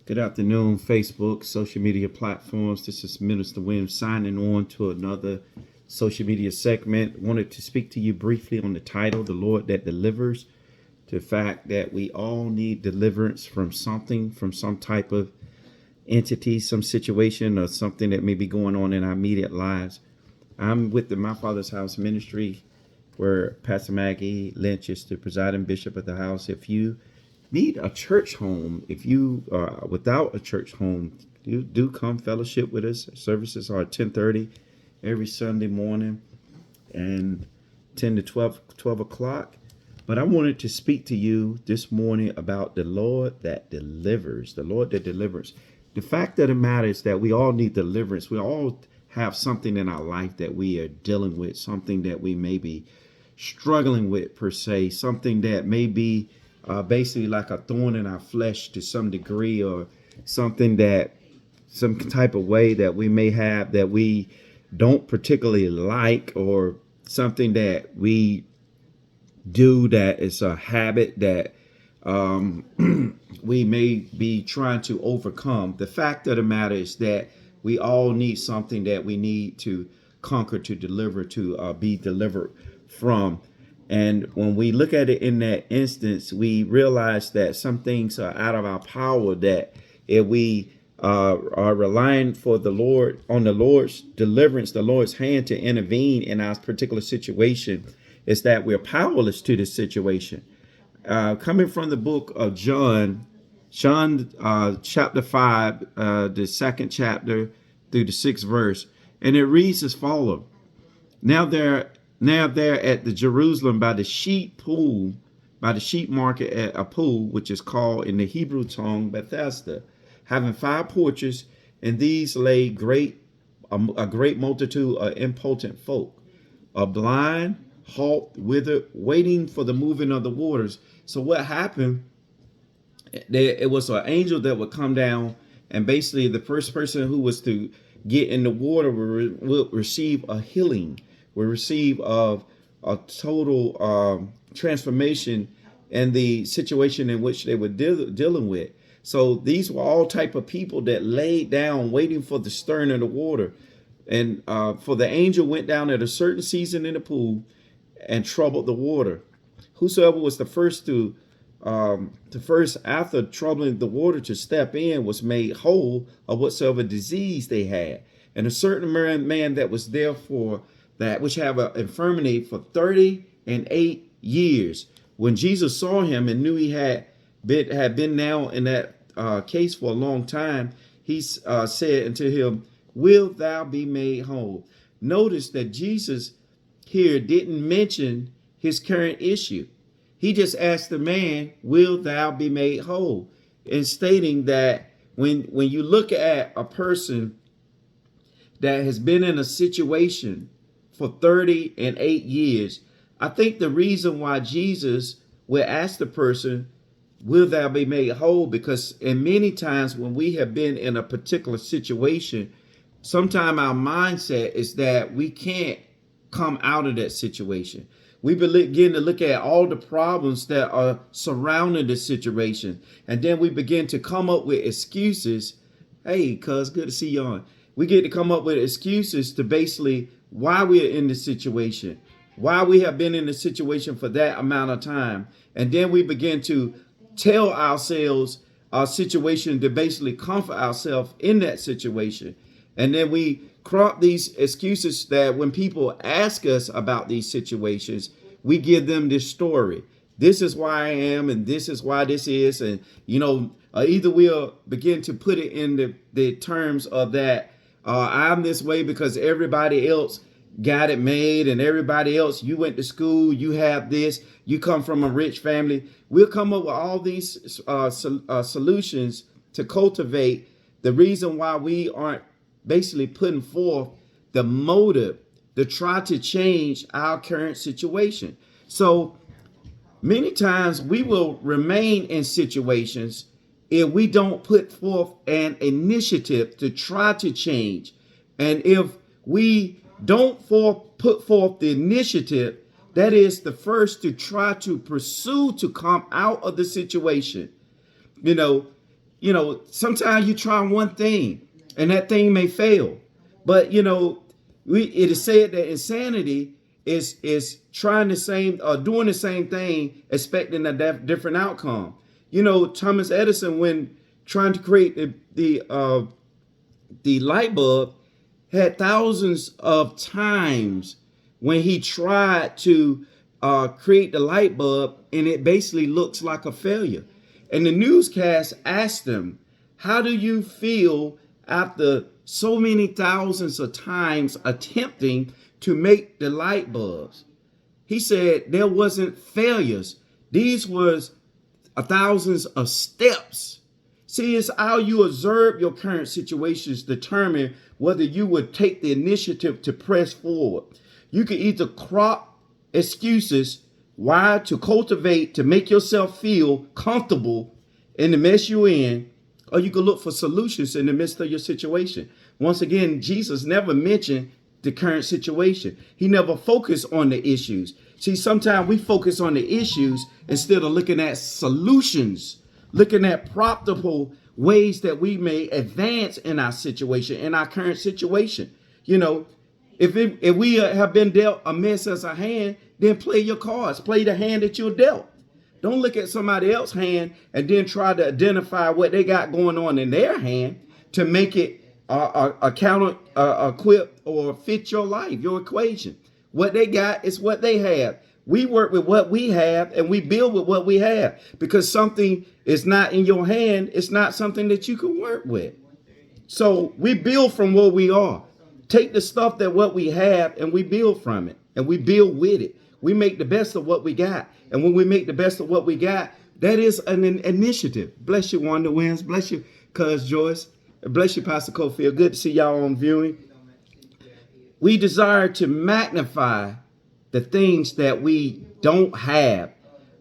Good afternoon, Facebook, social media platforms. This is Minister Williams signing on to another social media segment. Wanted to speak to you briefly on the title, The Lord That Delivers, to the fact that we all need deliverance from something, from some type of entity, some situation, or something that may be going on in our immediate lives. I'm with the My Father's House ministry, where Pastor Maggie Lynch is the presiding bishop of the house. If you need a church home, if you are without a church home, you do come fellowship with us. Services are at 10:30 every Sunday morning and 10 to 12 o'clock. But I wanted to speak to you this morning about the Lord that delivers, the Lord that delivers. The fact of the matter is that we all need deliverance. We all have something in our life that we are dealing with, something that we may be struggling with per se, something that may be basically like a thorn in our flesh to some degree, or something that some type of way that we may have that we don't particularly like, or something that we do that is a habit that we may be trying to overcome. The fact of the matter is that we all need something that we need to conquer, to deliver, to be delivered from. And when we look at it in that instance, we realize that some things are out of our power, that if we are relying for the Lord, on the Lord's deliverance, the Lord's hand to intervene in our particular situation, is that we're powerless to this situation. Coming from the book of John chapter 5, the second chapter through the 6th verse, and it reads as follows. Now there at the Jerusalem by the sheep market at a pool, which is called in the Hebrew tongue Bethesda, having 5 porches, and these lay a great multitude of impotent folk, a blind, halt, withered, waiting for the moving of the waters. So what happened? It was an angel that would come down, and basically the first person who was to get in the water will receive a healing, will receive a total transformation in the situation in which they were dealing with. So these were all type of people that laid down waiting for the stirring of the water. And for the angel went down at a certain season in the pool and troubled the water. Whosoever was the first after troubling the water to step in was made whole of whatsoever disease they had. And a certain man that was there for that which have an infirmity for 38 years. When Jesus saw him and knew he had been now in that case for a long time, he said unto him, "Wilt thou be made whole?" Notice that Jesus here didn't mention his current issue. He just asked the man, "Will thou be made whole?" And stating that when you look at a person that has been in a situation for 38 years, I think the reason why Jesus will ask the person, "Will thou be made whole?" because in many times when we have been in a particular situation, sometimes our mindset is that we can't come out of that situation. We begin to look at all the problems that are surrounding the situation, and then we begin to come up with excuses. Hey, cuz, good to see you on. We get to come up with excuses to basically why we are in this situation, why we have been in the situation for that amount of time. And then we begin to tell ourselves our situation to basically comfort ourselves in that situation. And then we crop these excuses that when people ask us about these situations, we give them this story. This is why I am, and this is why this is. And, either we'll begin to put it in the terms of that I'm this way because everybody else got it made, and everybody else, you went to school, you have this, you come from a rich family. We'll come up with all these solutions to cultivate the reason why we aren't basically putting forth the motive to try to change our current situation. So many times we will remain in situations if we don't put forth an initiative to try to change. And if we don't put forth the initiative, that is the first to try to pursue to come out of the situation. Sometimes you try one thing and that thing may fail. But it is said that insanity is trying the same or doing the same thing, expecting a different outcome. Thomas Edison, when trying to create the light bulb, had thousands of times when he tried to create the light bulb, and it basically looks like a failure. And the newscast asked him, how do you feel after so many thousands of times attempting to make the light bulbs? He said there wasn't failures. These was thousands of steps. See, it's how you observe your current situations determine whether you would take the initiative to press forward. You can either crop excuses why to cultivate to make yourself feel comfortable in the mess you're in, or you can look for solutions in the midst of your situation. Once again, Jesus never mentioned the current situation. He never focused on the issues. See, sometimes we focus on the issues instead of looking at solutions, looking at profitable ways that we may advance in our situation, in our current situation. If we have been dealt a mess as a hand, then play your cards, play the hand that you're dealt. Don't look at somebody else's hand and then try to identify what they got going on in their hand to make it a counter equip or fit your life, your equation. What they got is what they have. We work with what we have and we build with what we have, because something is not in your hand. It's not something that you can work with. So we build from where we are. Take the stuff that what we have and we build from it, and we build with it. We make the best of what we got. And when we make the best of what we got, that is an initiative. Bless you, Wanda Wins. Bless you, Cuz Joyce. Bless you, Pastor Cofield. Good to see y'all on viewing. We desire to magnify the things that we don't have.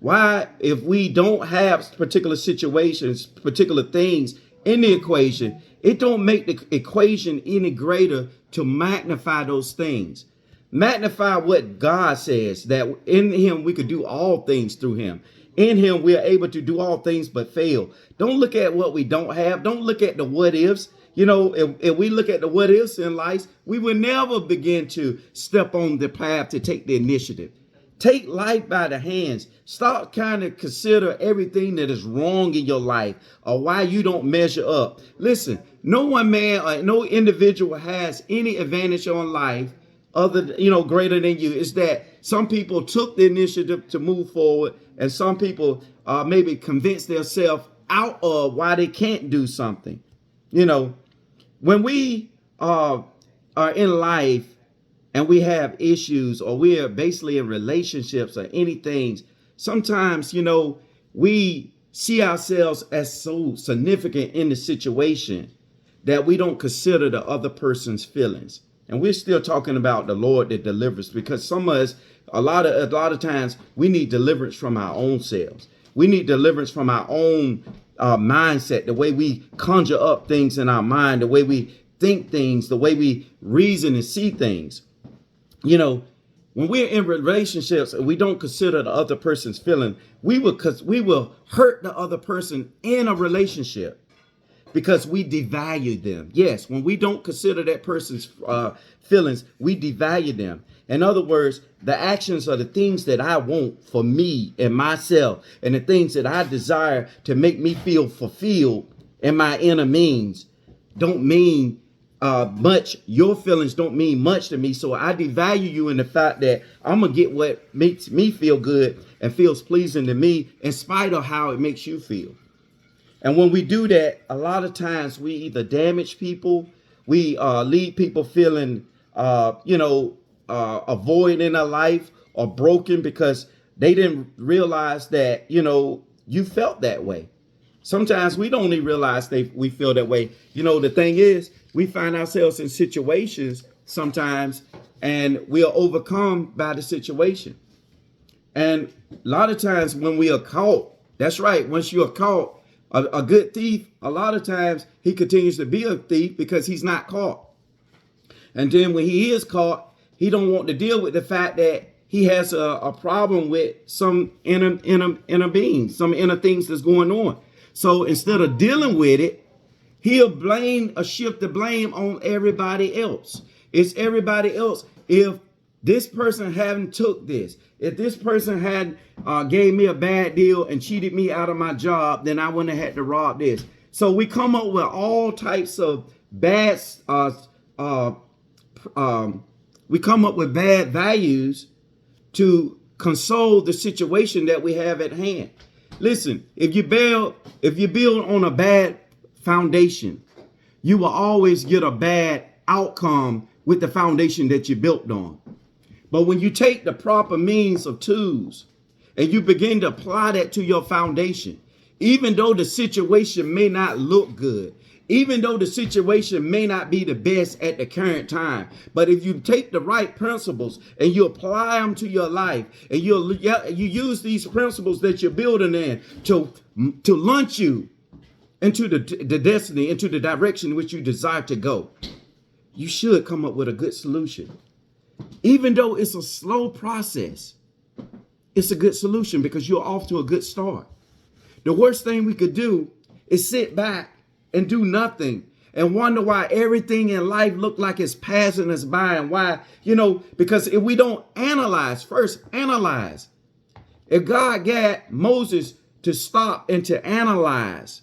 Why? If we don't have particular situations, particular things in the equation, it don't make the equation any greater to magnify those things. Magnify what God says, that in him we could do all things through him. In him we are able to do all things but fail. Don't look at what we don't have. Don't look at the what ifs. If we look at the what ifs in life, we will never begin to step on the path to take the initiative. Take life by the hands. Stop kind of consider everything that is wrong in your life or why you don't measure up. Listen, no one man or no individual has any advantage on life greater than you. Is that some people took the initiative to move forward, and some people maybe convince themselves out of why they can't do something. When we are in life and we have issues, or we are basically in relationships or anything, sometimes, we see ourselves as so significant in the situation that we don't consider the other person's feelings. And we're still talking about the Lord that delivers, because some of us, a lot of times, we need deliverance from our own selves. We need deliverance from our own mindset, the way we conjure up things in our mind, the way we think things, the way we reason and see things. When we're in relationships and we don't consider the other person's feeling, we will hurt the other person in a relationship, because we devalue them. Yes, when we don't consider that person's feelings, we devalue them. In other words, the actions are the things that I want for me and myself, and the things that I desire to make me feel fulfilled in my inner means don't mean much. Your feelings don't mean much to me. So I devalue you in the fact that I'm going to get what makes me feel good and feels pleasing to me, in spite of how it makes you feel. And when we do that, a lot of times we either damage people, we leave people feeling, a void in their life, or broken because they didn't realize that, you felt that way. Sometimes we don't even realize we feel that way. The thing is, we find ourselves in situations sometimes and we are overcome by the situation. And a lot of times when we are caught, that's right, once you are caught, a good thief, a lot of times he continues to be a thief because he's not caught. And then when he is caught, he don't want to deal with the fact that he has a problem with some inner being, some inner things that's going on. So instead of dealing with it, he'll shift the blame on everybody else. It's everybody else. If this person hadn't took this, if this person had gave me a bad deal and cheated me out of my job, then I wouldn't have had to rob this. So we come up with all types of bad uh, we come up with bad values to console the situation that we have at hand. Listen, if you build on a bad foundation, you will always get a bad outcome with the foundation that you built on. But when you take the proper means of tools and you begin to apply that to your foundation, even though the situation may not look good, even though the situation may not be the best at the current time, but if you take the right principles and you apply them to your life and you use these principles that you're building in to launch you into the destiny, into the direction in which you desire to go, you should come up with a good solution. Even though it's a slow process, it's a good solution because you're off to a good start. The worst thing we could do is sit back and do nothing and wonder why everything in life look like it's passing us by, and why, because if we don't first analyze. If God got Moses to stop and to analyze,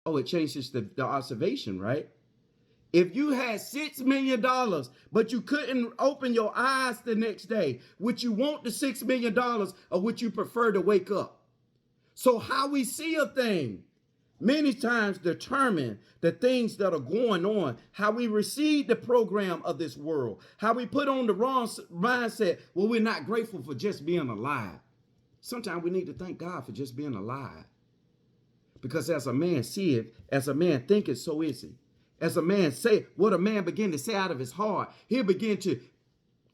Oh, it changes the observation, right? If you had $6 million, but you couldn't open your eyes the next day, would you want the $6 million or would you prefer to wake up? So how we see a thing many times determine the things that are going on, how we receive the program of this world, how we put on the wrong mindset. Well, we're not grateful for just being alive. Sometimes we need to thank God for just being alive. Because as a man seeth, as a man thinketh, so is he. As a man say, what a man begin to say out of his heart, he'll begin to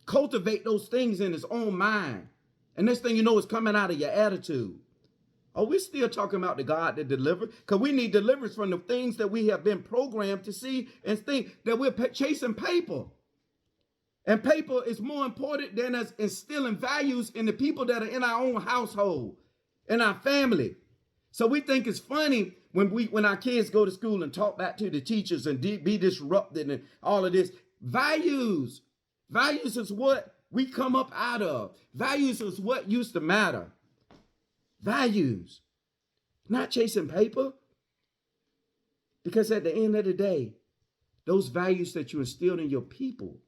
cultivate those things in his own mind. And next thing you know, it's coming out of your attitude. Are we still talking about the God that delivers? Because we need deliverance from the things that we have been programmed to see and think that we're chasing paper. And paper is more important than us instilling values in the people that are in our own household, in our family. So we think it's funny when our kids go to school and talk back to the teachers and be disrupted and all of this. Values is what we come up out of. Values is what used to matter. Values, not chasing paper. Because at the end of the day, those values that you instilled in your people,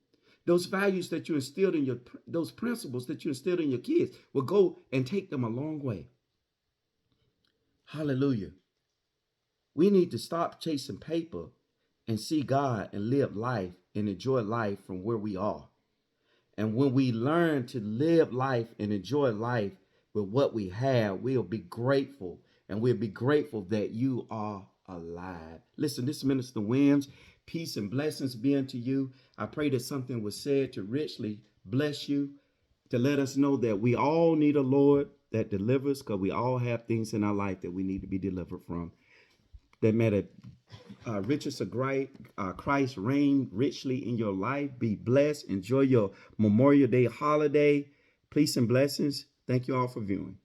those values that you instilled in those principles that you instilled in your kids will go and take them a long way. Hallelujah. We need to stop chasing paper and see God and live life and enjoy life from where we are. And when we learn to live life and enjoy life with what we have, we'll be grateful. And we'll be grateful that you are alive. Listen, this is Minister Williams. Peace and blessings be unto you. I pray that something was said to richly bless you, to let us know that we all need a Lord that delivers, because we all have things in our life that we need to be delivered from. That may the riches of Christ reign richly in your life. Be blessed. Enjoy your Memorial Day holiday. Peace and blessings. Thank you all for viewing.